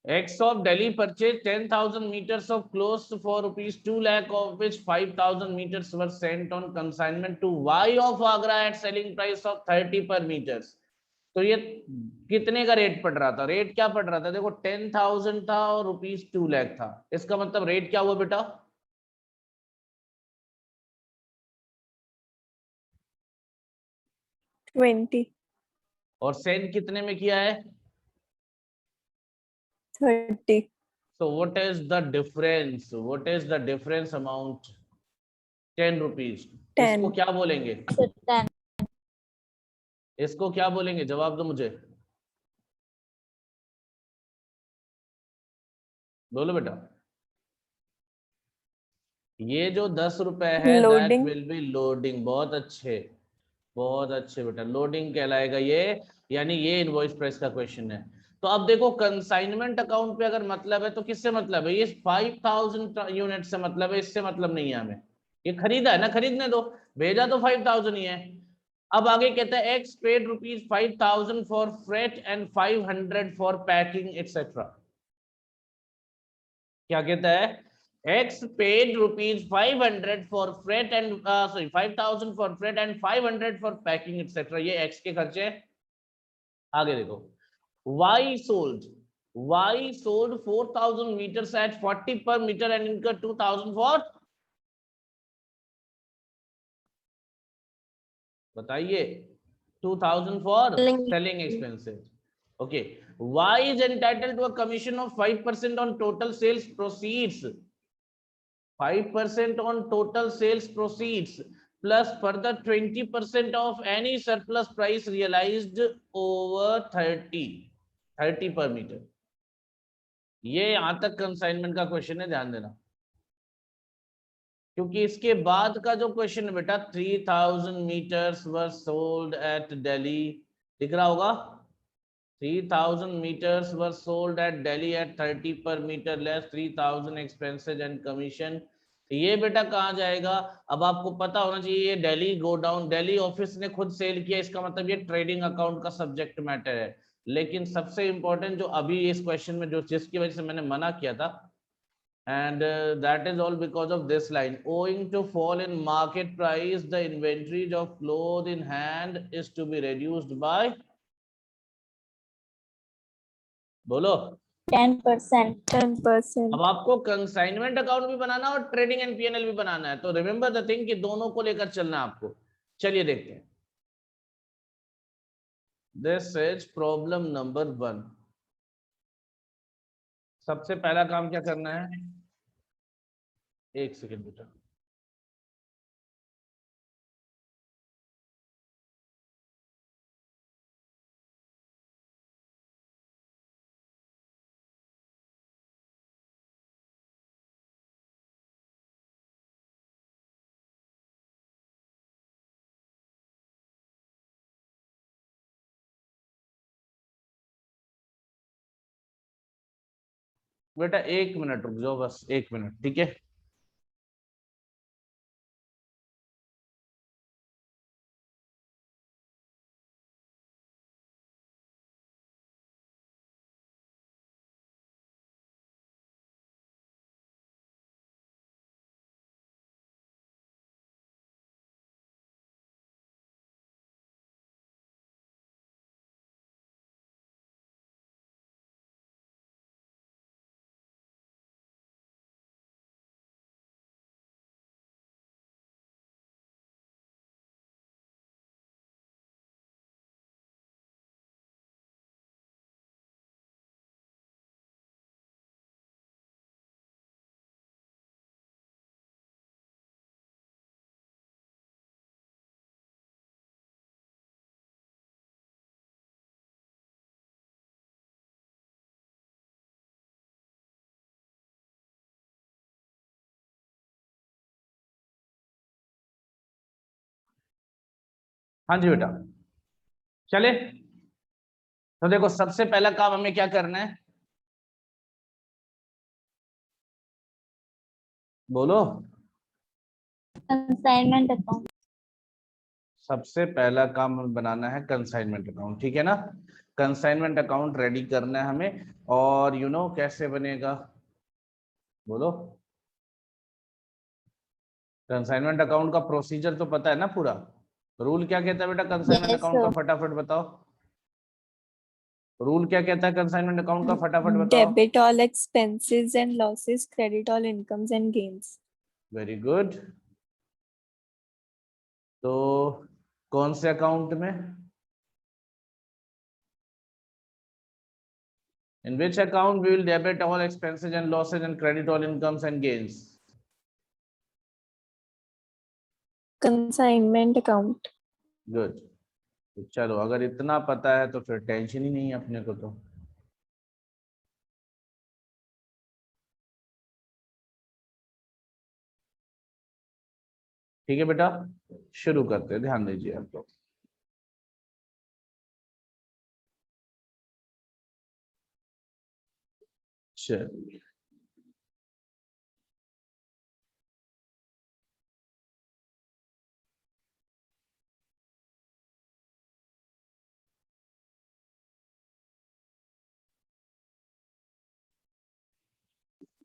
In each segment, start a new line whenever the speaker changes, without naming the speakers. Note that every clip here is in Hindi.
X of Delhi purchased 10,000 meters of clothes for rupees 2 lakh, of which 5,000 meters were sent on consignment to Y of Agra at selling price of 30 per meters. तो ये कितने का रेट पड़ रहा था? रेट क्या पड़ रहा था? देखो 10,000 था और रुपीज 2 लाख था। इसका मतलब रेट क्या हुआ बेटा?
20।
और सेंड कितने में किया है?
30।
So what is the difference? What is the difference amount? 10 rupees.
10।
इसको क्या बोलेंगे?
10।
इसको क्या बोलेंगे? जवाब दो मुझे, बोलो बेटा। ये जो 10 रुपए है that
Loading।
Will be loading. बहुत अच्छे, बहुत अच्छे बेटा, लोडिंग कहलाएगा ये, यानी ये इनवॉइस प्राइस का क्वेश्चन है। तो अब देखो कंसाइनमेंट अकाउंट पे अगर मतलब है तो किससे मतलब है? ये 5,000 यूनिट से मतलब है, इससे मतलब नहीं है हमें। ये खरीदा है ना, खरीदने दो, भेजा तो 5,000 ही है। अब आगे कहता है x paid rupees 5,000 for freight and 500 for packing etcetera. क्या कहता है? X paid rupees 500 for freight and 5,000 for freight and 500 for packing etcetera. ये एक्स के खर्चे। आगे देखो, Y sold 4,000 meters at 40 per meter and incurred 2,000 for, बताइए, 2,000 for selling expenses. Okay, Y is entitled to a commission of 5% on total sales proceeds. 5% on total sales proceeds plus further 20% of any surplus price realized over 30 per meter. ये यहां तक कंसाइनमेंट का क्वेश्चन है, ध्यान देना, क्योंकि इसके बाद का जो क्वेश्चन है बेटा 3,000 meters were sold at Delhi, दिख रहा होगा, 3,000 meters were sold at Delhi at 30 per meter less 3,000 expenses and commission. ये बेटा कहाँ जाएगा? अब आपको पता होना चाहिए ये Delhi go down, Delhi office ने खुद सेल किया, इसका मतलब ये ट्रेडिंग अकाउंट का सब्जेक्ट मैटर है। लेकिन सबसे इंपॉर्टेंट जो अभी इस क्वेश्चन में जो जिसकी वजह से मैंने मना किया था, and that is all because of this line, owing to fall in market price the inventory of cloth in hand is to be reduced by, बोलो,
10%।
10%।
अब आपको कंसाइनमेंट अकाउंट भी बनाना और ट्रेडिंग एंड पीएनएल भी बनाना है, तो रिमेंबर द थिंग कि दोनों को लेकर चलना है आपको। चलिए देखते हैं, दिस इज प्रॉब्लम नंबर 1। सबसे पहला काम क्या करना है? एक सेकेंड बेटा, बेटा 1 मिनट रुक जाओ, बस 1 मिनट, ठीक है। हाँ जी बेटा, चले। तो देखो सबसे पहला काम हमें क्या करना है, बोलो।
Consignment account.
सबसे पहला काम हमें बनाना है कंसाइनमेंट अकाउंट, ठीक है ना। कंसाइनमेंट अकाउंट रेडी करना है हमें, और यू नो कैसे बनेगा, बोलो। कंसाइनमेंट अकाउंट का प्रोसीजर तो पता है ना पूरा, रूल क्या कहता है बेटा कंसाइनमेंट
Yes,
अकाउंट का,
sir.
फटाफट बताओ। रूल क्या कहता है कंसाइनमेंट अकाउंट का, फटाफट बताओ।
Debit all expenses and losses, credit all incomes and gains.
Very good. तो कौन से अकाउंट में, in which account we will debit all expenses and losses and credit all incomes and gains?
Consignment account.
Good. तो चलो अगर इतना पता है तो फिर टेंशन ही नहीं है अपने को। तो ठीक है बेटा, शुरू करते हैं, ध्यान दीजिए आप लोग। चलिए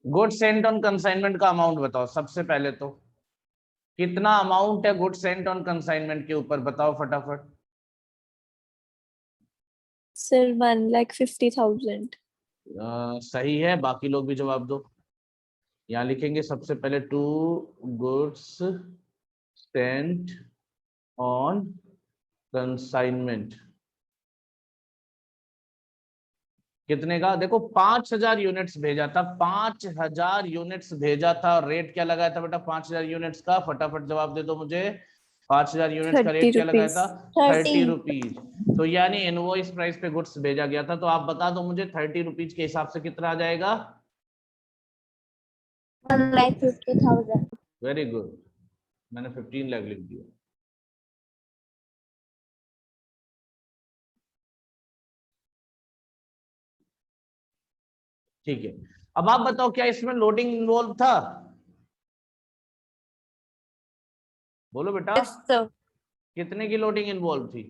गुड सेंट ऑन कंसाइनमेंट का अमाउंट बताओ सबसे पहले। तो कितना अमाउंट है गुड सेंट ऑन कंसाइनमेंट के ऊपर, बताओ फटाफट।
Sir, 1,50,000.
सही है, बाकी लोग भी जवाब दो। यहाँ लिखेंगे सबसे पहले to goods sent on consignment, कितने का, देखो 5,000 यूनिट्स भेजा था, 5,000 यूनिट्स भेजा था, और रेट क्या लगाया था बेटा 5,000 यूनिट्स का, फटाफट जवाब दे दो मुझे। 5,000 यूनिट्स का
30
रेट क्या लगाया
rupees.
था, 30 रुपीज। तो यानी इनवॉइस प्राइस पे गुड्स भेजा गया था, तो आप बता दो मुझे 30 रुपीज के हिसाब से कितना आ जाएगा।
1,50,000.
वेरी गुड, मैंने 15 लाख लिख दिया। ठीक है, अब आप बताओ क्या इसमें लोडिंग इन्वॉल्व था, बोलो बेटा।
Yes, sir.
कितने की लोडिंग इन्वॉल्व थी,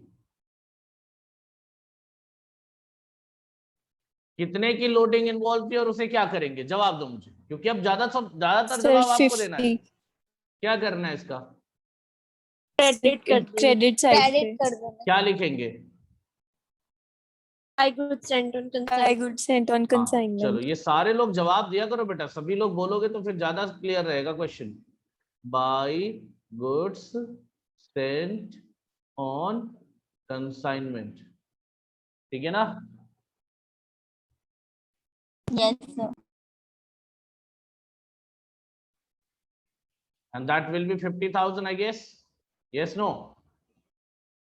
कितने की लोडिंग इन्वॉल्व थी, और उसे क्या करेंगे, जवाब दो मुझे, क्योंकि अब ज्यादातर
Sir,
जवाब आपको देना है।
50.
क्या करना है इसका,
Credit side पे.
क्या लिखेंगे।
I goods sent on
हाँ चलो,
consignment.
ये सारे लोग जवाब दिया करो बेटा, सभी लोग बोलोगे तो फिर ज्यादा क्लियर रहेगा question. By goods sent on consignment, ठीक है ना।
Yes, sir.
And that will be 50,000 I guess, yes no।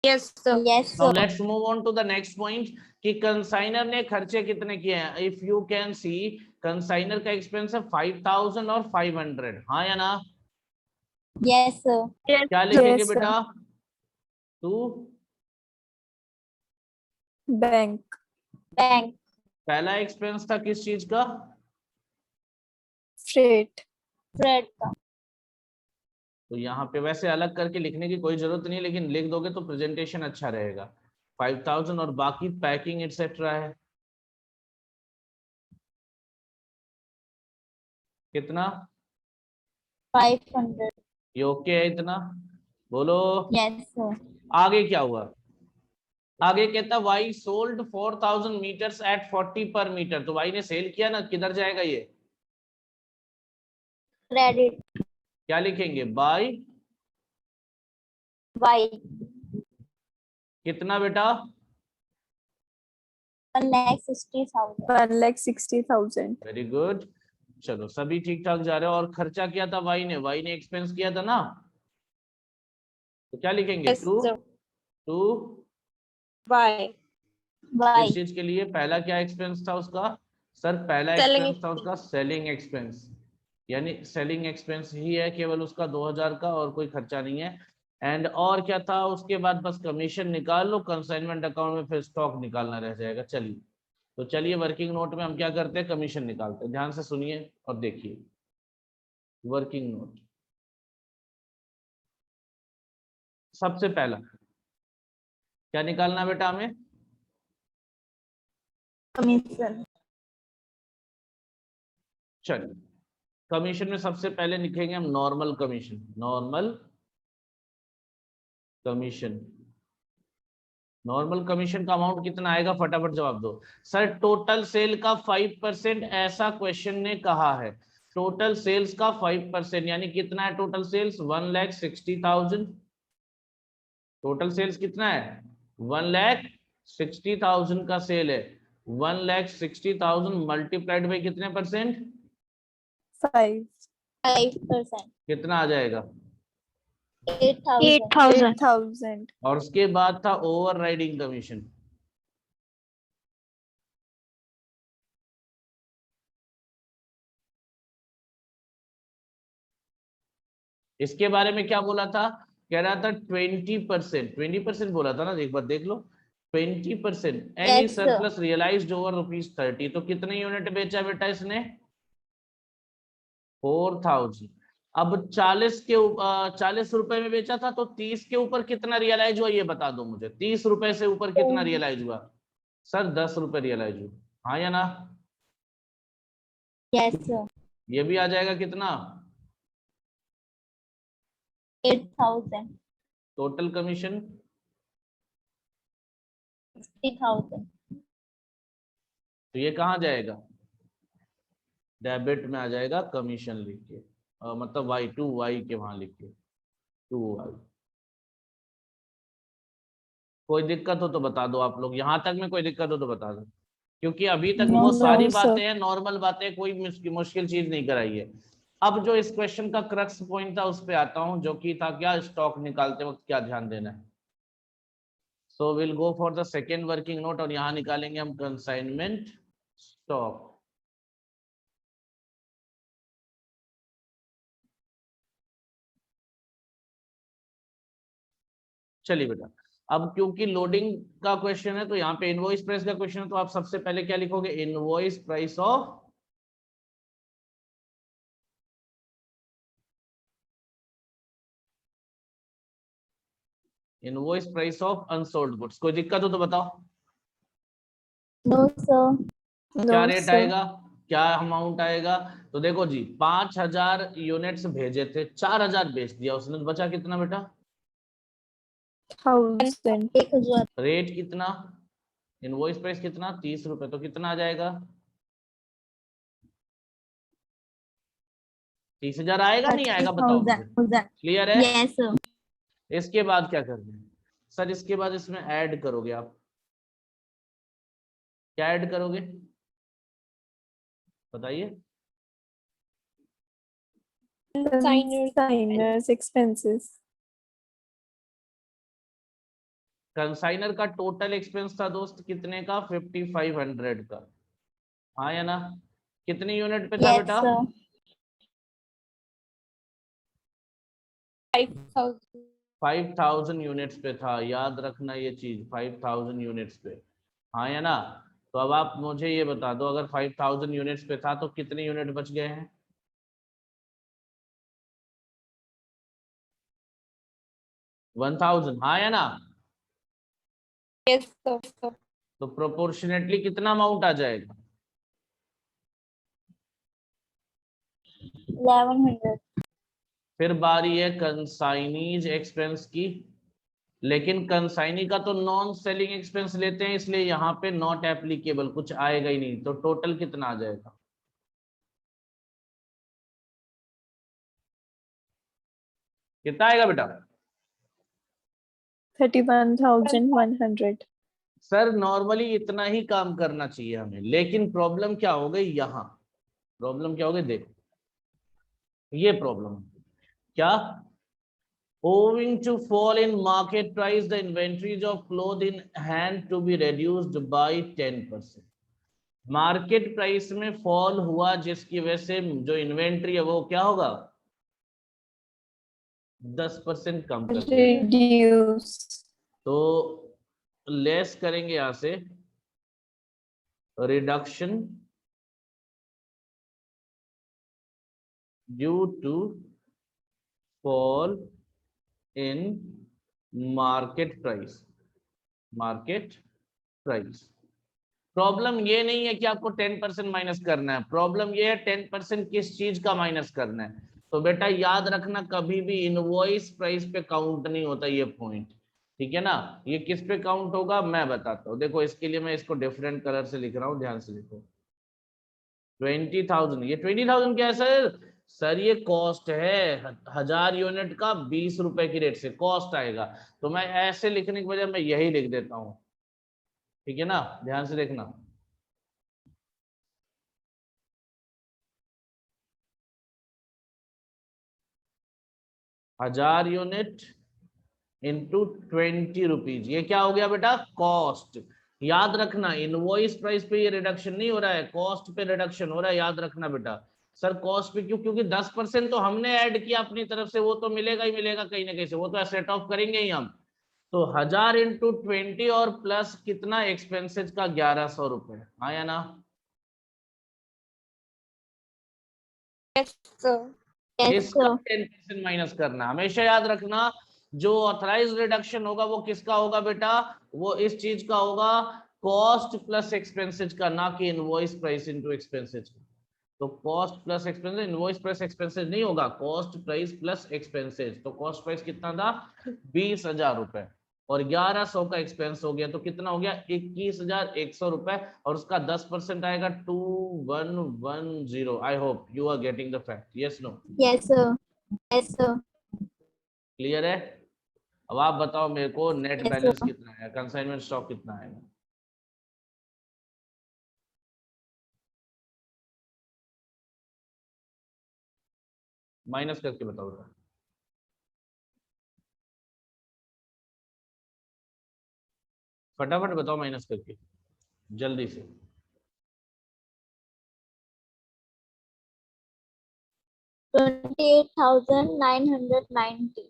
Yes, sir. Yes,
Now let's move on to the next point कि कंसाइनर ने खर्चे कितने किए हैं। If you can see, consignor का एक्सपेंस है 5,000 और 500, हाँ या ना।
Yes, sir.
क्या लिखेंगे
Yes,
बेटा,
sir.
तू
Bank. Bank.
पहला एक्सपेंस था किस चीज का,
Freight. Freight का.
तो यहाँ पे वैसे अलग करके लिखने की कोई जरूरत नहीं, लेकिन लिख दोगे तो प्रेजेंटेशन अच्छा रहेगा। 5,000 और बाकी पैकिंग एटसेट्रा है कितना,
500.
ये ओके है इतना, बोलो।
Yes, sir.
आगे क्या हुआ, आगे कहता वाई सोल्ड 4,000 मीटर्स एट 40 पर मीटर, तो वाई ने सेल किया ना, किधर जाएगा ये,
Credit.
क्या लिखेंगे, बाय
By
कितना बेटा,
1,60,000. 1,60,000.
Very good. चलो सभी ठीक ठाक जा रहे हो, और खर्चा किया था वाई ने एक्सपेंस किया था ना, तो क्या लिखेंगे,
Yes,
to
sir.
To
By
इस चीज के लिए पहला क्या एक्सपेंस था उसका, सर पहला
Selling
एक्सपेंस था उसका सेलिंग एक्सपेंस, यानी सेलिंग एक्सपेंस ही है केवल उसका 2,000 का, और कोई खर्चा नहीं है। एंड और क्या था उसके बाद, बस कमीशन निकाल लो, कंसाइनमेंट अकाउंट में फिर स्टॉक निकालना रह जाएगा। चलिए, तो चलिए वर्किंग नोट में हम क्या करते हैं, कमीशन निकालते हैं, ध्यान से सुनिए और देखिए। वर्किंग नोट सबसे पहला क्या निकालना बेटा हमें?
कमीशन।
चलिए, कमीशन में सबसे पहले लिखेंगे हम normal commission. Normal commission, normal commission का अमाउंट कितना आएगा, फटाफट जवाब दो। सर टोटल सेल का 5%, ऐसा क्वेश्चन ने कहा है। टोटल सेल्स का 5%, यानी कितना है टोटल सेल्स? 1,60,000। टोटल सेल्स कितना है? 1,60,000 का सेल है। 1,60,000 मल्टीप्लाइड बाई कितने परसेंट?
5%।
कितना आ जाएगा?
8,000।
8,000.
और उसके बाद था ओवर राइडिंग कमीशन। इसके बारे में क्या बोला था? कह रहा था 20%, 20% बोला था ना, एक बार देख लो। 20% any
Yes, sir.
Surplus realised over ₹30। तो कितने यूनिट बेचा बेटा इसने? 4,000। अब 40 रुपए में बेचा था, तो 30 के ऊपर कितना रियलाइज हुआ ये बता दो मुझे। 30 रुपए से ऊपर कितना रियलाइज हुआ? सर 10 रुपए रियलाइज हुआ, हाँ या ना?
Yes, sir.
ये भी आ जाएगा कितना?
8,000।
Total commission
60,000।
तो ये कहाँ जाएगा? डेबिट में आ जाएगा, कमीशन लिख के, मतलब Y के वहां लिख के 2Y। कोई दिक्कत हो तो बता दो आप लोग, यहां तक में कोई दिक्कत हो तो बता दो, क्योंकि अभी तक
No,
वो सारी
sir.
बातें हैं, नॉर्मल बातें, कोई मुश्किल चीज नहीं कराई है। अब जो इस क्वेश्चन का क्रक्स पॉइंट था उस पे आता हूं, जो कि था क्या, स्टॉक निकालते वक्त क्या ध्यान देना है। So will go for the second working note, और यहां निकालेंगे हम कंसाइनमेंट स्टॉक। चलिए बेटा, अब क्योंकि लोडिंग का क्वेश्चन है तो यहाँ पे इनवॉइस प्राइस का क्वेश्चन है, तो आप सबसे पहले क्या लिखोगे? Invoice price of unsold goods. कोई दिक्कत हो तो बताओ।
No, sir.
क्या
No,
रेट
sir.
आएगा, क्या अमाउंट आएगा? तो देखो जी, 5,000 यूनिट्स भेजे थे, 4,000 बेच दिया उसने, तो बचा कितना बेटा?
1,000.
1,000।
रेट कितना? इनवॉइस प्राइस कितना? 30 रुपए। तो कितना आ जाएगा? 30,000 आएगा नहीं आएगा बताओ मुझे।
30,000।
क्लियर है?
Yes, sir.
इसके बाद क्या करना है सर? इसके बाद इसमें ऐड करोगे आप। क्या ऐड करोगे बताइए?
Consigners expenses.
कंसाइनर का टोटल एक्सपेंस था दोस्त कितने का? 5,500 का, हाँ या ना? कितनी यूनिट पे था
Yes,
बेटा?
sir. 5,000।
5,000 यूनिट्स पे था, याद रखना ये चीज, 5,000 यूनिट्स पे, हाँ या ना? तो अब आप मुझे ये बता दो, अगर 5,000 यूनिट्स पे था तो कितने यूनिट बच गए हैं? 1,000, हाँ या ना?
Yes, sir.
तो प्रोपोर्शनेटली कितना अमाउंट आ जाएगा?
1,100।
फिर बारी है कंसाइनीज एक्सपेंस की, लेकिन कंसाइनी का तो नॉन सेलिंग एक्सपेंस लेते हैं, इसलिए यहाँ पे नॉट एप्लीकेबल, कुछ आएगा ही नहीं। तो टोटल कितना आ जाएगा? कितना आएगा बेटा?
31,100.
सर नॉर्मली इतना ही काम करना चाहिए हमें, लेकिन प्रॉब्लम क्या हो गई यहाँ? प्रॉब्लम क्या हो गई देखो, ये प्रॉब्लम क्या? owing to fall in market price the inventories of cloth in hand to be reduced by 10%। Market price में फॉल हुआ जिसकी वजह से जो इन्वेंट्री है वो क्या होगा? 10% कम कर दिया जाएगा।
Reduce.
तो लेस करेंगे यहां से, reduction due to fall in market price. Market price. Problem ये नहीं है कि आपको 10% माइनस करना है, प्रॉब्लम ये है 10% किस चीज का माइनस करना है। तो बेटा याद रखना, कभी भी इनवॉइस प्राइस पे काउंट नहीं होता ये पॉइंट, ठीक है ना। ये किस पे काउंट होगा मैं बताता हूँ। देखो इसके लिए मैं इसको डिफरेंट कलर से लिख रहा हूँ, ध्यान से देखो। 20,000, ये 20,000 क्या है सर? सर ये कॉस्ट है, 1000 यूनिट का 20 रुपए की रेट से कॉस्ट आएगा। तो मैं ऐसे लिखने के बजाय मैं यही लिख देता हूँ, ठीक है ना, ध्यान से देखना। हजार यूनिट इंटू 20 रुपीज, ये क्या हो गया बेटा? कॉस्ट। याद रखना इनवॉइस प्राइस पे ये रिडक्शन नहीं हो रहा है, कॉस्ट पे रिडक्शन हो रहा है, याद रखना बेटा। सर कॉस्ट पे क्यों? क्योंकि 10% तो हमने ऐड किया अपनी तरफ से, वो तो मिलेगा ही मिलेगा कहीं ना कहीं से, वो तो सेट ऑफ करेंगे ही हम। तो 1000 इंटू 20 और प्लस कितना एक्सपेंसेस का 1100 रुपए, हाँ या ना?
Yes, sir. Yes,
इसका
sir.
10% माइनस करना, हमेशा याद रखना। जो ऑथराइज रिडक्शन होगा वो किसका होगा बेटा? वो इस चीज का होगा, कॉस्ट प्लस एक्सपेंसेस का, ना कि इनवॉइस प्राइस इनटू एक्सपेंसेस का। तो cost plus expenses, invoice plus expenses नहीं होगा, कॉस्ट प्राइस प्लस एक्सपेंसेस। तो कॉस्ट प्राइस कितना था? 20,000 रुपए, और 1100 का एक्सपेंस हो गया, तो कितना हो गया? 21,100 रुपए, और उसका 10% आएगा 2110। I hope you are getting the fact, yes no?
Yes, sir. Yes, sir.
Clear है? अब आप बताओ मेरे को, नेट
Yes, sir.
बैलेंस कितना है, कंसाइनमेंट स्टॉक कितना है? माइनस करके बताओ बेटा, फटाफट बताओ माइनस करके, जल्दी से।
28,990.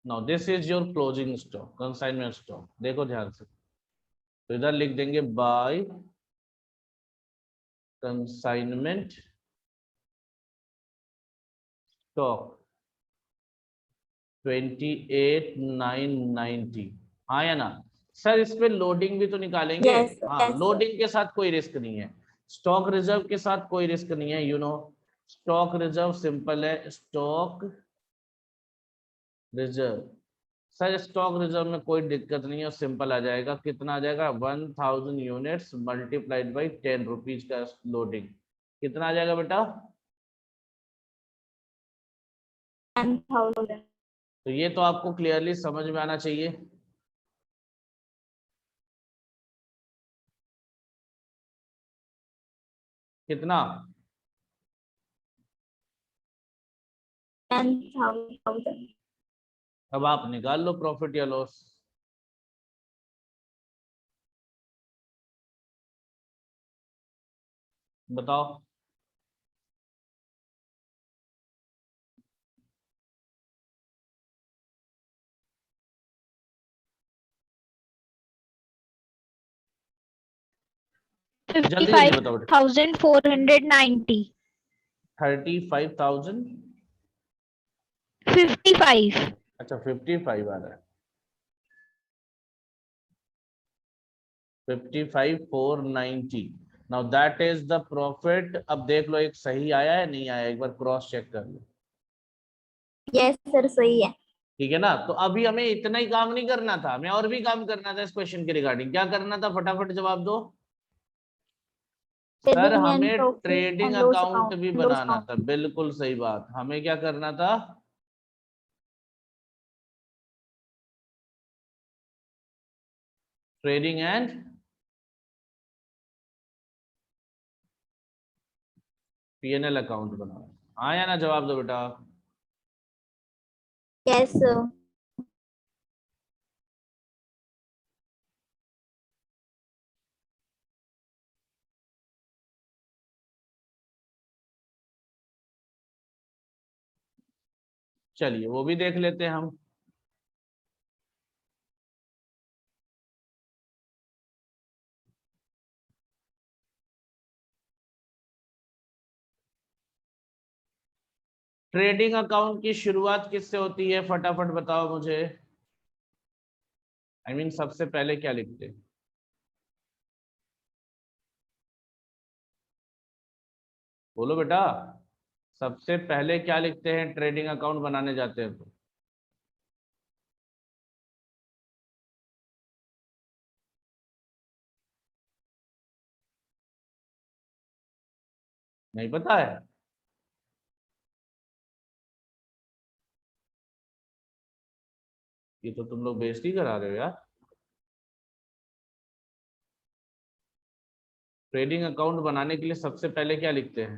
Now this is your closing stock, consignment stock. देखो ध्यान से, तो इधर लिख देंगे बाय कंसाइनमेंट स्टॉक 28,990, हाँ या ना? सर इस पे लोडिंग भी तो निकालेंगे।
Yes, sir.
हाँ,
Yes, sir.
लोडिंग के साथ कोई रिस्क नहीं है, स्टॉक रिजर्व के साथ कोई रिस्क नहीं है, you know. Stock reserve simple है, stock reserve. Sir stock reserve में कोई दिक्कत नहीं है, सिंपल आ जाएगा। कितना आ जाएगा? 1000 यूनिट्स मल्टीप्लाइड बाई 10 रुपीज का लोडिंग, कितना आ जाएगा बेटा?
10,000.
तो ये तो आपको क्लियरली समझ में आना चाहिए। कितना?
10,000.
अब आप निकाल लो प्रॉफिट या लॉस। बताओ। जल्दी जल्दी बताओ बेटा।
55,490.
35,000।
55.
अच्छा 55 आ रहा है, 55,490। Now that is the profit. अब देख लो एक सही आया है नहीं आया, एक बार क्रॉस चेक कर लो,
Yes, sir. सही है.
ठीक है ना। तो अभी हमें इतना ही काम नहीं करना था, हमें और भी काम करना था इस क्वेश्चन के रिगार्डिंग। क्या करना था? फटाफट जवाब दो। सर
Trading and
हमें
profit
trading
and loss
account
account.
भी
Loss
बनाना
account.
था, बिल्कुल सही बात। हमें क्या करना था? ट्रेडिंग एंड पीएनएल अकाउंट बनाना, हाँ या ना? जवाब दो बेटा।
Yes, sir.
चलिए वो भी देख लेते हैं हम। ट्रेडिंग अकाउंट की शुरुआत किससे होती है? फटाफट बताओ मुझे। आई मीन सबसे पहले क्या लिखते हैं? बोलो बेटा, सबसे पहले क्या लिखते हैं ट्रेडिंग अकाउंट बनाने जाते हैं तो? नहीं पता है? ये तो तुम लोग बेइज्जती करा रहे हो यार। ट्रेडिंग अकाउंट बनाने के लिए सबसे पहले क्या लिखते हैं?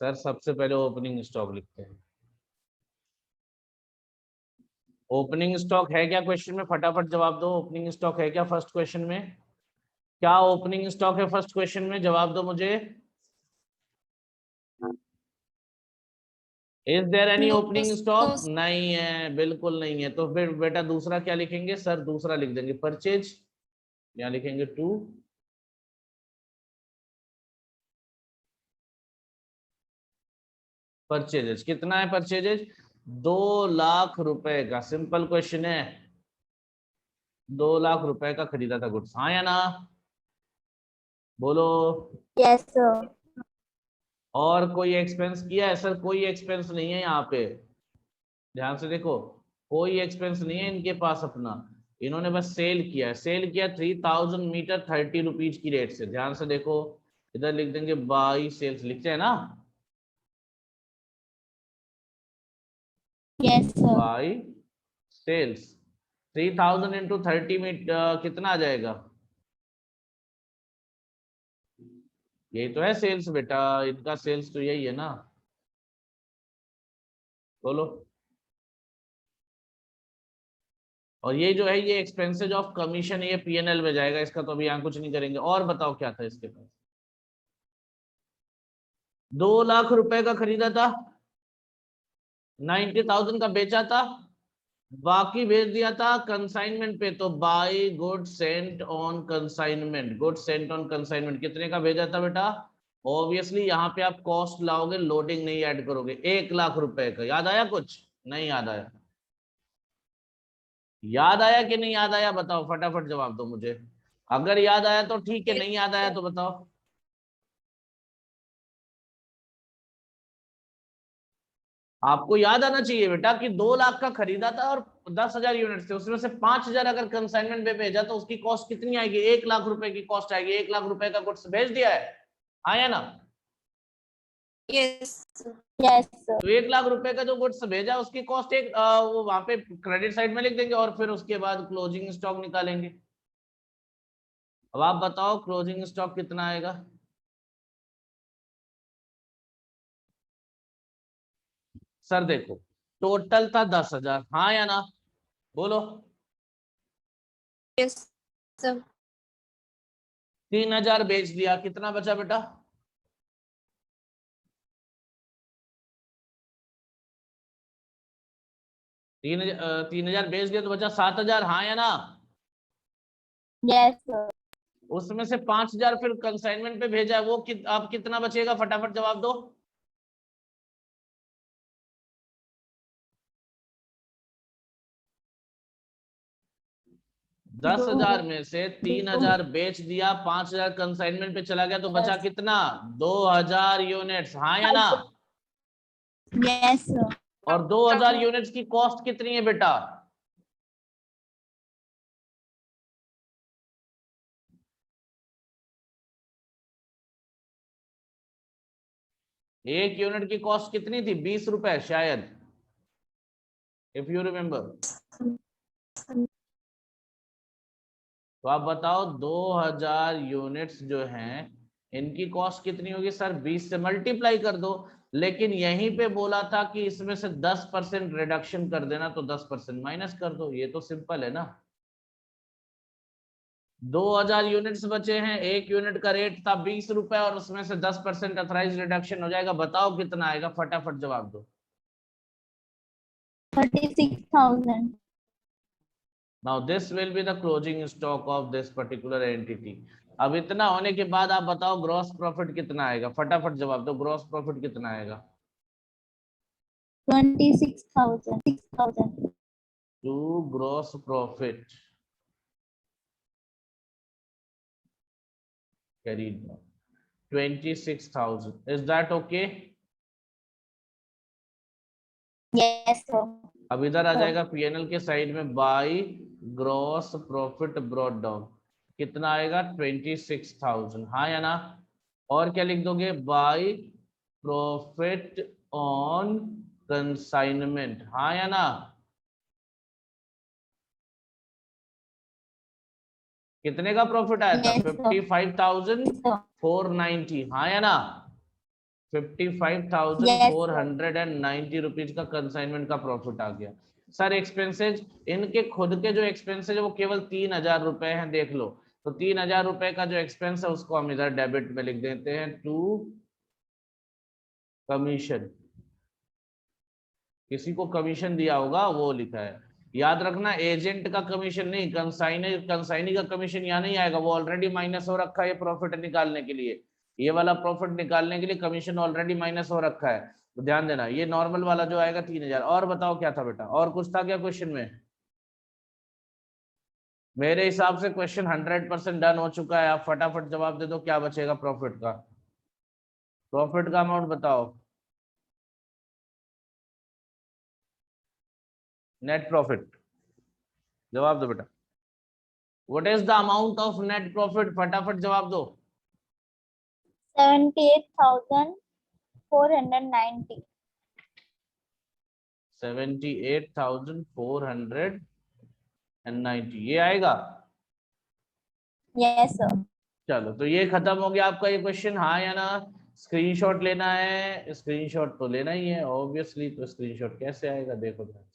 सर सबसे पहले ओपनिंग स्टॉक लिखते हैं। ओपनिंग स्टॉक है क्या क्वेश्चन में? फटाफट जवाब दो, ओपनिंग स्टॉक है क्या फर्स्ट क्वेश्चन में? क्या ओपनिंग स्टॉक है फर्स्ट क्वेश्चन में? जवाब दो मुझे। Is there any opening stock? नहीं है, बिल्कुल नहीं है। तो फिर बेटा दूसरा क्या लिखेंगे? सर दूसरा लिख देंगे परचेज, या लिखेंगे टू। परचेजेज कितना है? परचेजेज 2 लाख रुपए का, सिंपल क्वेश्चन है। 2 लाख रुपए का खरीदा था गुड्स, हाँ या ना? बोलो।
Yes, sir.
और कोई एक्सपेंस किया है? सर कोई एक्सपेंस नहीं है यहाँ पे, ध्यान से देखो, कोई एक्सपेंस नहीं है इनके पास अपना। इन्होंने बस सेल किया है। सेल किया 3000 मीटर 30 रुपीज की रेट से। ध्यान से देखो, इधर लिख देंगे बाई सेल्स, लिखते हैं ना?
Yes, sir.
By sales 3000 into 30 में कितना आ जाएगा? यही तो है सेल्स बेटा, इनका सेल्स तो यही है ना। बोलो। और ये जो है ये एक्सपेंसेज ऑफ कमीशन, ये पीएनएल में जाएगा, इसका तो अभी यहाँ कुछ नहीं करेंगे। और बताओ क्या था इसके पास? 2 लाख रुपए का खरीदा था, 90,000 का बेचा था, बाकी भेज दिया था कंसाइनमेंट पे। तो by good Saint on consignment, good Saint on consignment कितने का भेजा था बेटा? ऑब्वियसली यहाँ पे आप कॉस्ट लाओगे, लोडिंग नहीं ऐड करोगे। 1 लाख रुपए का। याद आया कुछ? नहीं याद आया? याद आया कि नहीं याद आया? बताओ, फटाफट जवाब दो मुझे। अगर याद आया तो ठीक है, नहीं याद आया तो बताओ। आपको याद आना चाहिए बेटा कि 2 लाख का खरीदा था और 10,000 यूनिट थे, उसमें से 5,000 अगर कंसाइनमेंट पे भेजा तो उसकी कॉस्ट कितनी आएगी? 1 लाख रुपए की कॉस्ट आएगी। 1 लाख रुपए का गुड्स भेज दिया है, आया ना?
Yes.
Yes, sir.
तो 1 लाख रुपए का जो गुड्स भेजा उसकी कॉस्ट वो वहां पे क्रेडिट साइड में लिख देंगे और फिर उसके बाद क्लोजिंग स्टॉक निकालेंगे। अब आप बताओ क्लोजिंग स्टॉक कितना आएगा? सर देखो, टोटल था 10,000, हाँ या ना? बोलो।
Yes, sir.
3,000 बेच दिया, कितना बचा बेटा? 3,000 बेच दिया तो बचा 7,000, हाँ या ना?
Yes, sir.
उसमें से 5,000 फिर कंसाइनमेंट पे भेजा है, वो आप कितना बचेगा? फटाफट जवाब दो। दस
दो
हजार
हजार।
में से 3,000 बेच दिया, 5,000 कंसाइनमेंट पे चला गया, तो बचा कितना? 2,000 यूनिट्स, हाँ या ना?
Yes, sir.
और 2,000 यूनिट्स की कॉस्ट कितनी है बेटा? एक यूनिट की कॉस्ट कितनी थी? 20 रुपए शायद, इफ यू रिमेम्बर। तो आप बताओ 2,000 यूनिट्स जो हैं इनकी कॉस्ट कितनी होगी? सर 20 से मल्टीप्लाई कर दो। लेकिन यहीं पे बोला था कि इसमें से 10% रिडक्शन कर देना, तो 10% माइनस कर दो। ये तो सिंपल है ना। 2,000 यूनिट्स बचे हैं, एक यूनिट का रेट था 20 रुपए और उसमें से 10% अथराइज रिडक्शन हो जाएगा। बताओ कितना आएगा? फटाफट जवाब दो।
36,000.
Now this will be the closing stock of this particular entity. अब इतना होने के बाद आप बताओ ग्रॉस प्रॉफिट कितना आएगा? फटाफट जवाब दो, ग्रॉस प्रॉफिट कितना आएगा?
26,000. 6,000.
to gross profit carried down 26,000. Is that okay?
Yes, sir.
अब इधर आ जाएगा पीएनएल के साइड में by gross profit brought down, कितना आएगा 26,000, हाँ या ना? और क्या लिख दोगे? बाय प्रॉफिट ऑन कंसाइनमेंट, हाँ या ना? कितने का प्रॉफिट आया था?
Yes, sir.
55,490, हाँ या ना? 55,490 रुपीज का कंसाइनमेंट का प्रॉफिट आ गया। सर एक्सपेंसेज, इनके खुद के जो एक्सपेंसेज है वो केवल 3,000 रुपए हैं, देख लो। तो 3,000 रुपए का जो एक्सपेंस है उसको हम इधर डेबिट में लिख देते हैं, टू कमीशन। किसी को कमीशन दिया होगा वो लिखा है, याद रखना एजेंट का कमीशन नहीं, कंसाइनी का कमीशन यहाँ नहीं आएगा, वो ऑलरेडी माइनस हो रखा है प्रॉफिट निकालने के लिए। ये वाला प्रॉफिट निकालने के लिए कमीशन ऑलरेडी माइनस हो रखा है, तो ध्यान देना। ये नॉर्मल वाला जो आएगा 3,000। और बताओ क्या था बेटा, और कुछ था क्या क्वेश्चन में? मेरे हिसाब से क्वेश्चन 100% डन हो चुका है। आप फटाफट जवाब दे दो, क्या बचेगा प्रॉफिट का? प्रॉफिट का अमाउंट बताओ, नेट प्रॉफिट, जवाब दो बेटा। What is the amount of net profit? फटाफट जवाब दो।
78,490.
78,490, ये आएगा।
Yes, sir.
चलो तो ये खत्म हो गया आपका ये क्वेश्चन, हाँ या ना? स्क्रीनशॉट लेना है, स्क्रीनशॉट तो लेना ही है ऑब्वियसली। तो स्क्रीनशॉट कैसे आएगा देखो ध्यान से।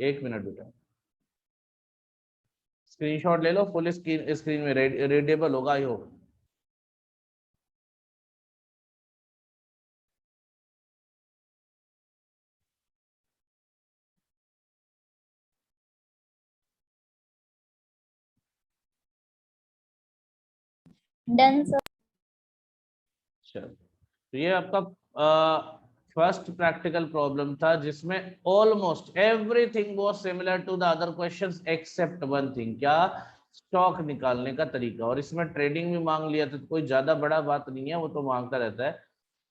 एक मिनट बेटा, स्क्रीनशॉट ले लो, फुल स्क्रीन में रीडेबल होगा आई होप।
Done, sir.
चलो तो ये आपका फर्स्ट प्रैक्टिकल प्रॉब्लम था जिसमें almost everything was similar to the other questions except one thing, क्या? स्टॉक निकालने का तरीका। और इसमें ट्रेडिंग भी मांग लिया था, तो कोई ज्यादा बड़ा बात नहीं है, वो तो मांगता रहता है।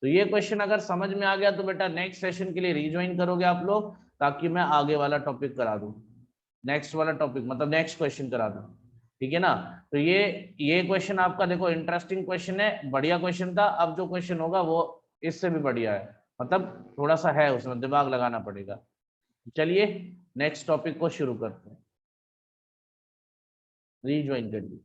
तो ये क्वेश्चन अगर समझ में आ गया तो बेटा नेक्स्ट सेशन के लिए रिज्वाइन करोगे आप लोग, ताकि मैं आगे वाला टॉपिक करा दूं, नेक्स्ट वाला टॉपिक मतलब नेक्स्ट क्वेश्चन करा दूं, ठीक है ना? तो ये क्वेश्चन आपका देखो इंटरेस्टिंग क्वेश्चन है, बढ़िया क्वेश्चन था। अब जो क्वेश्चन होगा वो इससे भी बढ़िया है, मतलब थोड़ा सा है उसमें दिमाग लगाना पड़ेगा। चलिए नेक्स्ट टॉपिक को शुरू करते हैं, रिज्वाइन कर लीजिए।